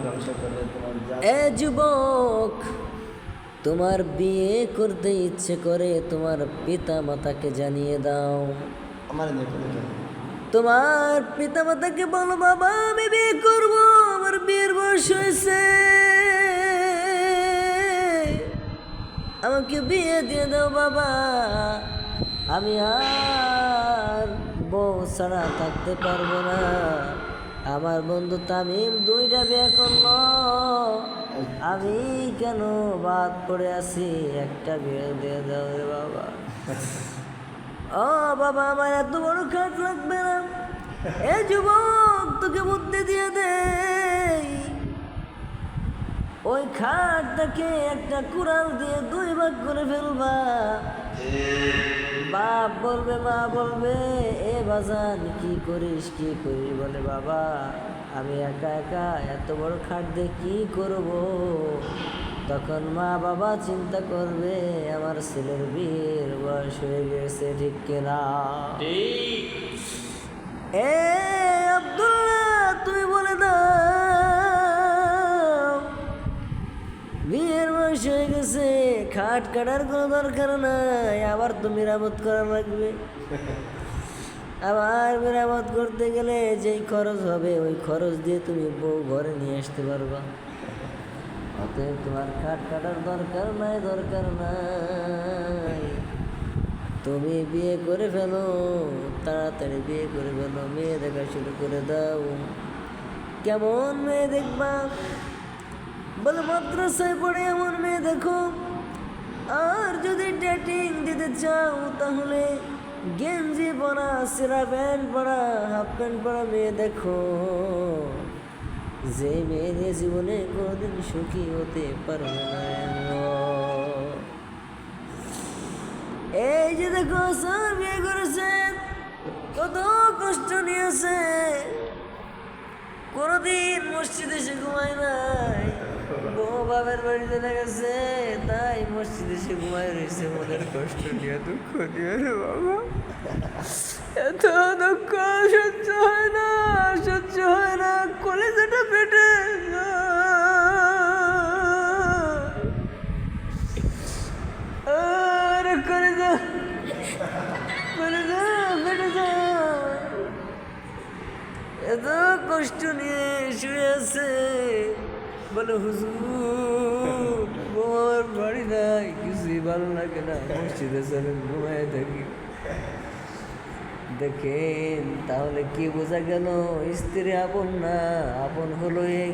ধ্বংস করে এ যুবক, তোমার বিয়ে করতে ইচ্ছে করে তোমার পিতা মাতাকে জানিয়ে দাও। আমার তোমার পিতা মাতাকে বলো, বাবা আমি বিয়ে করব, আমার বিয়ের বয়স হয়েছে, আমাকে বিয়ে দিয়ে দাও বাবা, আমি আর বউ ছাড়া থাকতে পারবো না। আমার বন্ধু তামিম 2টা বিয়ে করলো, আমি কেন বাদ পড়ে আছি, একটা বিয়ে দিয়ে দাও রে বাবা। ও বাবা, আমার এত বড় খাট লাগবে না, এ যুবক তোকে বুদ্ধি দিয়ে দে, ওই খাটটাকে একটা কুড়াল দিয়ে 2 ভাগ করে ফেলবা। বাপ বলবে, মা বলবে, এ বাজান কি করিস বলে, বাবা আমি একা একা এত বড় খাট দিয়ে কি করব। তখন মা বাবা চিন্তা করবে আমার ছেলের বিয়ের বয়স হয়ে গেছে, ঠিক কিনা? এ আব্দুল্লাহ, তুমি বলে দাও বিয়ের বয়স হয়ে গেছে, খাট কাটার কোনো দরকার নাই, আবার তো মেরামত করা লাগবে। আবার মেরামত করতে গেলে যেই খরচ হবে ওই খরচ দিয়ে তুমি বউ ঘরে নিয়ে আসতে পারবা। অতএব তোমার খাট কাটার দরকার নাই, তুমি বিয়ে করে ফেলো, তাড়াতাড়ি বিয়ে করে ফেলো, মেয়ে দেখা শুরু করে দাও। কেমন মেয়ে দেখবা? বলে মাদ্রাসায় পড়ে এমন মেয়ে দেখো, আর যদি ডেটিং দিতে চাও তাহলে গেঞ্জি পরা, সেরা প্যান্ট পরা, হাফ প্যান্ট পরা মেয়ে দেখো, যে মেয়ে নিয়ে জীবনে কোনোদিন সুখী হতে পারবে না। এই যে দেখো স্যার বিয়ে করেছে, কত কষ্ট নিয়েছে, কোনোদিন মসজিদে সে ঘুমায় নাই, বউ বাবার বাড়িতে গেছে, তাই মসজিদে সে ঘুমায় রয়েছে, মনের কষ্ট নিয়ে, দুঃখ নিয়ে রে বাবা। এত দুঃখ সহ্য হয় না, কলেজাটা পেটে কলেজা পেটে যায়, এত কষ্ট নিয়ে শুয়ে আছে। বলে হুজুর বউর বাড়ি নাই, কিছুই ভালো লাগে না, মসজিদে চলেন ঘুমায় থাকি। দেখেন তাহলে কি বোঝা গেল, স্ত্রী আপন না, আপন হলো এই